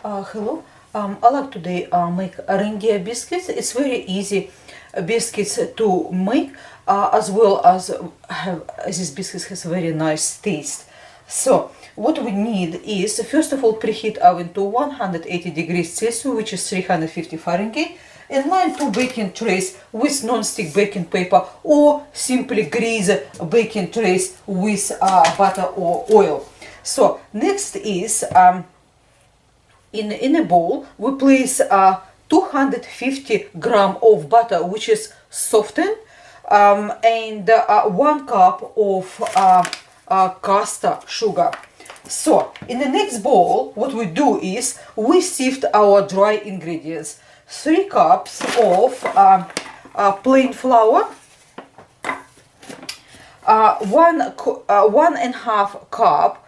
Hello. I like today make reindeer biscuits. It's very easy biscuits to make, as well as this biscuits has very nice taste. So what we need is, first of all, preheat oven to 180 degrees Celsius, which is 350 Fahrenheit, and line two baking trays with non-stick baking paper, or simply grease baking trays with butter or oil. So next is in a bowl we place 250 gram of butter, which is softened, and 1 cup of caster sugar. So in the next bowl what we do is we sift our dry ingredients. 3 cups of plain flour, 1.5 cup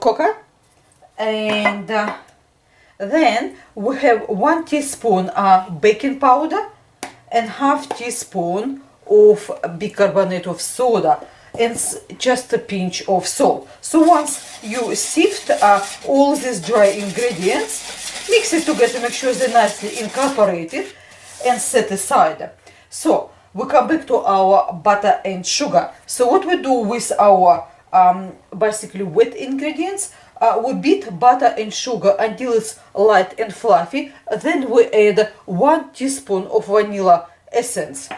cocoa, and then we have 1 teaspoon baking powder and half teaspoon of bicarbonate of soda, and just a pinch of salt. So once you sift all these dry ingredients, mix it together, make sure they're nicely incorporated, and set aside. So we come back to our butter and sugar. So what we do with our basically wet ingredients, we beat butter and sugar until it's light and fluffy. Then we add 1 teaspoon of vanilla essence.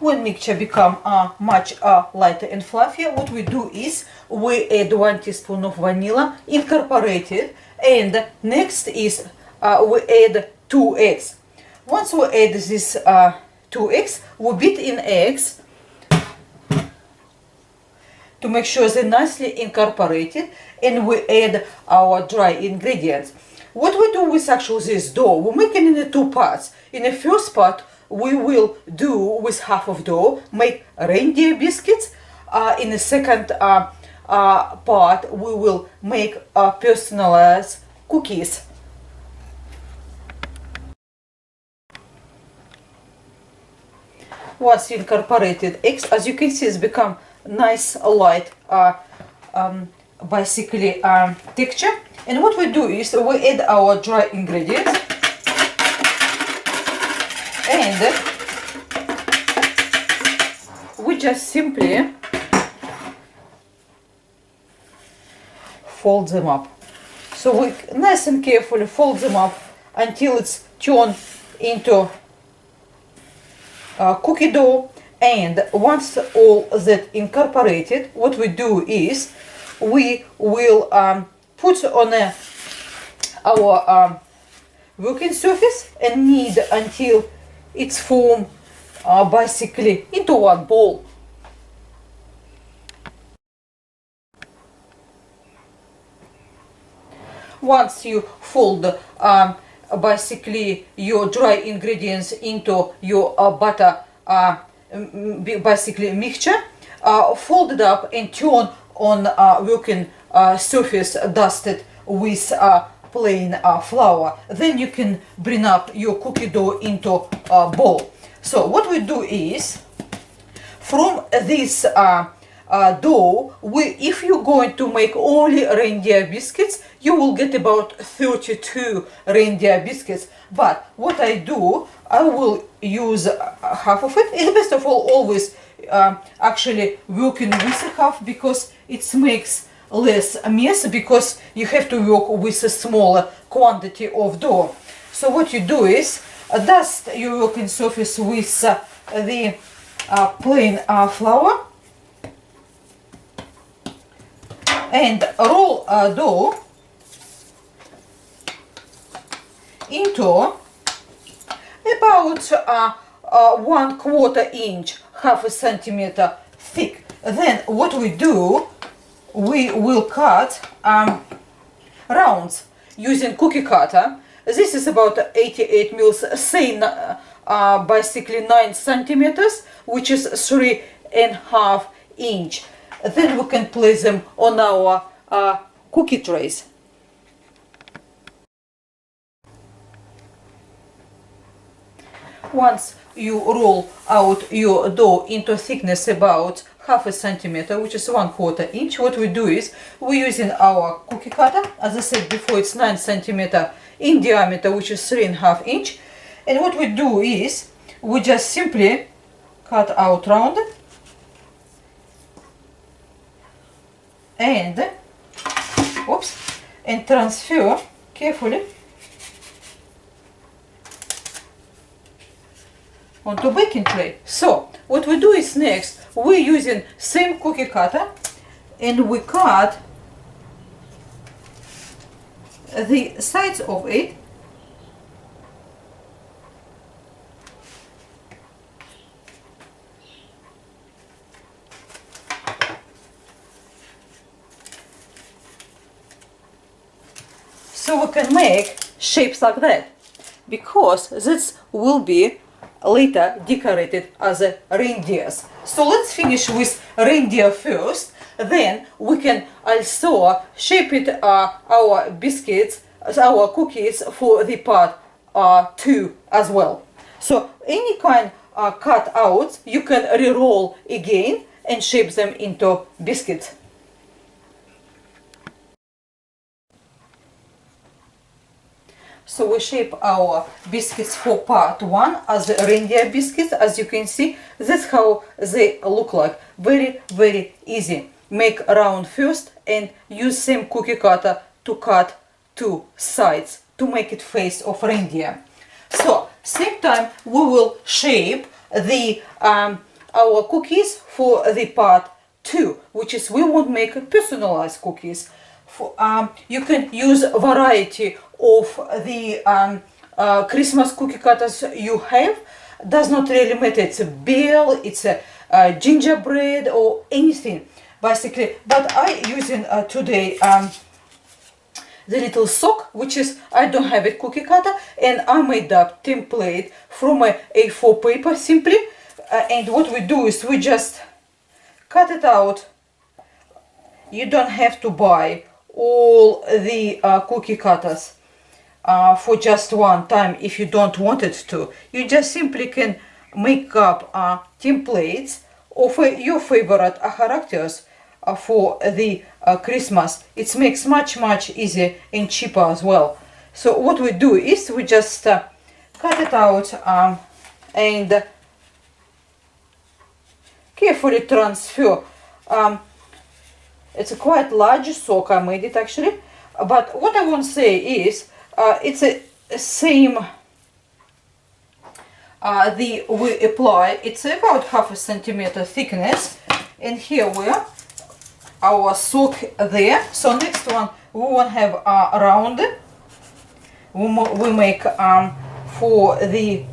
When mixture become much lighter and fluffier, what we do is we add 1 teaspoon of vanilla, incorporate it, and next is we add 2 eggs. Once we add this 2 eggs, we beat in eggs to make sure they're nicely incorporated, and we add our dry ingredients. What we do with actually this dough, we make it in the 2 parts. In the first part, we will do with half of dough, make reindeer biscuits. In the second part, we will make personalized cookies. Once you incorporated eggs, as you can see, it's become nice light basically texture. And what we do is we add our dry ingredients, and we just simply fold them up. So we nice and carefully fold them up until it's turned into cookie dough. And once all that incorporated, what we do is we will put on our working surface and knead until it's formed basically into one ball. Once you fold basically your dry ingredients into your butter basically mixture, fold it up and turn on working surface dusted with plain flour. Then you can bring up your cookie dough into a bowl. So what we do is, from this dough, if you're going to make only reindeer biscuits, you will get about 32 reindeer biscuits. But what I do, I will use half of it. And best of all, always actually working with half, because it makes less mess, because you have to work with a smaller quantity of dough. So what you do is dust your working surface with the plain flour, and roll dough into about 1/4 inch, half a centimeter thick. Then what we do, we will cut rounds using cookie cutter. This is about 88 mils, say basically 9 centimeters, which is 3.5 inch. Then we can place them on our cookie trays. Once you roll out your dough into thickness about half a centimeter, which is 1/4 inch. What we do is we're using our cookie cutter. As I said before, it's 9 centimeter in diameter, which is 3.5 inch. And what we do is we just simply cut out round and and transfer carefully onto baking tray. So what we do is next we're using same cookie cutter and we cut the sides of it so we can make shapes like that, because this will be later decorated as a reindeers. So let's finish with reindeer first, then we can also shape it our biscuits, our cookies for the part 2 as well. So any kind cut out you can re-roll again and shape them into biscuits. So we shape our biscuits for part 1 as the reindeer biscuits. As you can see, that's how they look like. Very, very easy. Make round first and use same cookie cutter to cut 2 sides to make it face of reindeer. So same time we will shape the our cookies for the part 2, which is we won't make personalized cookies. You can use a variety of the Christmas cookie cutters you have. Does not really matter, it's a bell, it's a gingerbread or anything basically, but I using today the little sock, which is I don't have a cookie cutter, and I made up template from a A4 paper simply, and what we do is we just cut it out. You don't have to buy all the cookie cutters for just one time if you don't want it to. You just simply can make up templates of your favorite characters for the Christmas. It makes much easier and cheaper as well. So what we do is we just cut it out and carefully transfer. It's a quite large sock, I made it actually, but what I want to say is it's a same we apply, it's about half a centimeter thickness, and here we are, our sock there. So next one we want to have round, we make for the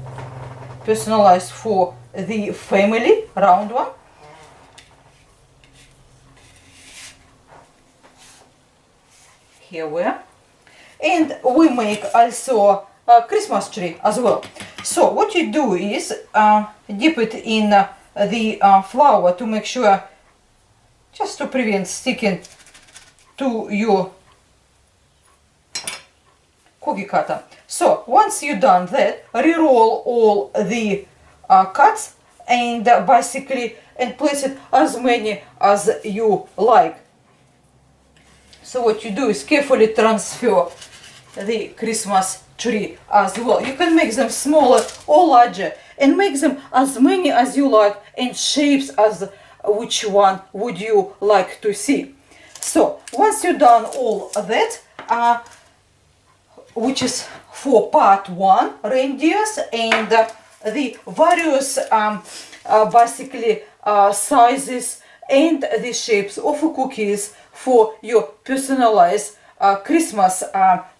personalized for the family round one. Here we are, and we make also a Christmas tree as well. So what you do is dip it in the flour to make sure, just to prevent sticking to your cookie cutter. So once you've done that, re-roll all the cuts and basically and place it as many as you like. So what you do is carefully transfer the Christmas tree as well. You can make them smaller or larger and make them as many as you like and shapes as which one would you like to see. So once you've done all that, which is for part 1 reindeers and the various basically sizes and the shapes of cookies for your personalized Christmas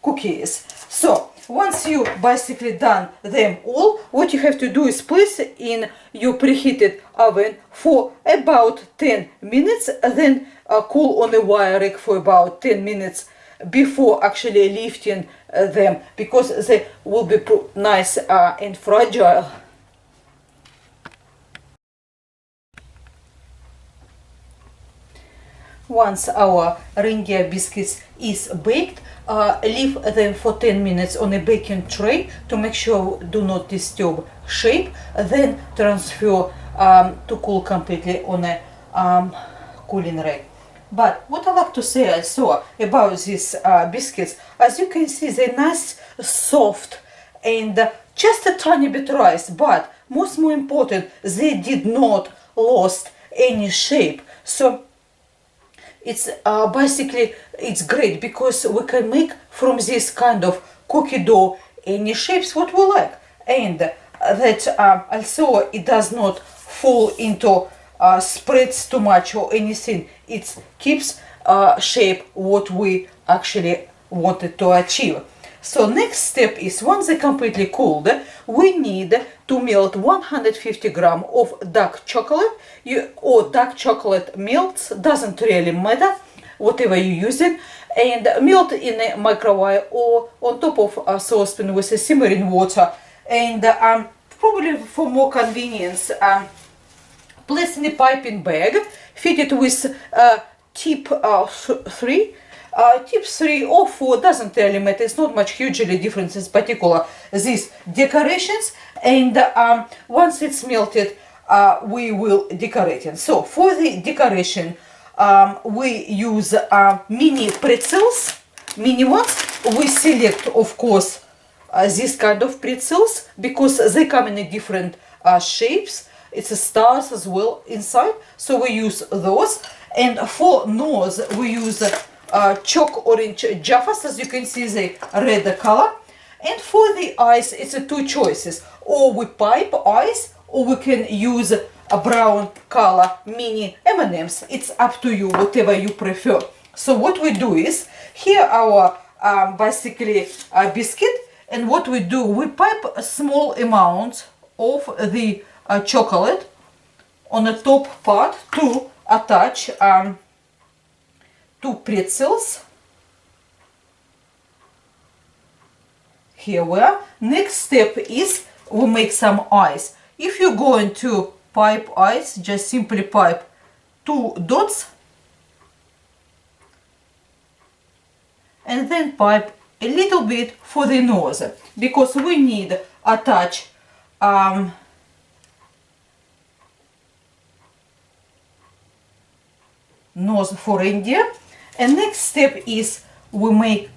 cookies. So once you basically done them all, what you have to do is place in your preheated oven for about 10 minutes, then cool on a wire rack for about 10 minutes before actually lifting them, because they will be nice and fragile. Once our reindeer biscuits is baked, leave them for 10 minutes on a baking tray to make sure do not disturb shape, then transfer to cool completely on a culinary. But what I like to say also about these biscuits, as you can see, they're nice, soft, and just a tiny bit rice. But more important, they did not lost any shape. So it's basically it's great because we can make from this kind of cookie dough any shapes what we like, and that also it does not fall into spreads too much or anything. It keeps shape what we actually wanted to achieve. So next step is, once they completely cooled, we need to melt 150 grams of dark chocolate. Or dark chocolate melts, doesn't really matter, whatever you're using, and melt in a microwave or on top of a saucepan with a simmering water. And probably for more convenience, place in a piping bag, feed it with tip 3. Tip 3 or 4 doesn't really matter, it's not much hugely difference in particular these decorations. And once it's melted, we will decorate it. So for the decoration, we use mini pretzels, mini ones. We select, of course, this kind of pretzels because they come in a different shapes. It's a stars as well inside, so we use those. And for nose, we use chalk orange jaffas, as you can see, the red color. And for the eyes, it's two choices: or we pipe eyes, or we can use a brown color mini M&Ms. It's up to you, whatever you prefer. So what we do is, here our basically biscuit, and what we do, we pipe a small amount of the chocolate on the top part to attach two pretzels. Here we are. Next step is we make some eyes. If you're going to pipe eyes, just simply pipe 2 dots and then pipe a little bit for the nose, because we need attach nose for reindeer. And next step is we make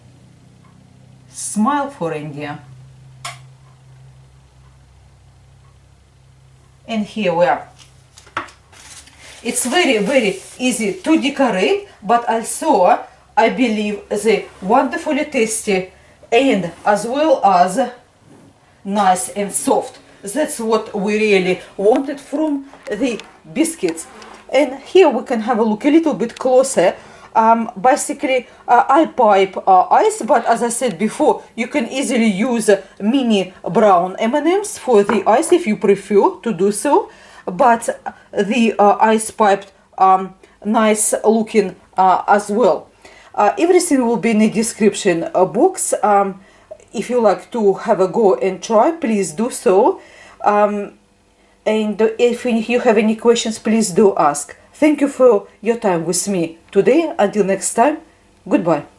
smile for reindeer. And here we are. It's very easy to decorate, but also I believe the wonderfully tasty and as well as nice and soft. That's what we really wanted from the biscuits. And here we can have a look a little bit closer. Basically, I pipe ice, but as I said before, you can easily use mini brown M&Ms for the ice if you prefer to do so. But the ice piped nice looking as well. Everything will be in the description box. If you like to have a go and try, please do so. And if you have any questions, please do ask. Thank you for your time with me today. Until next time, goodbye.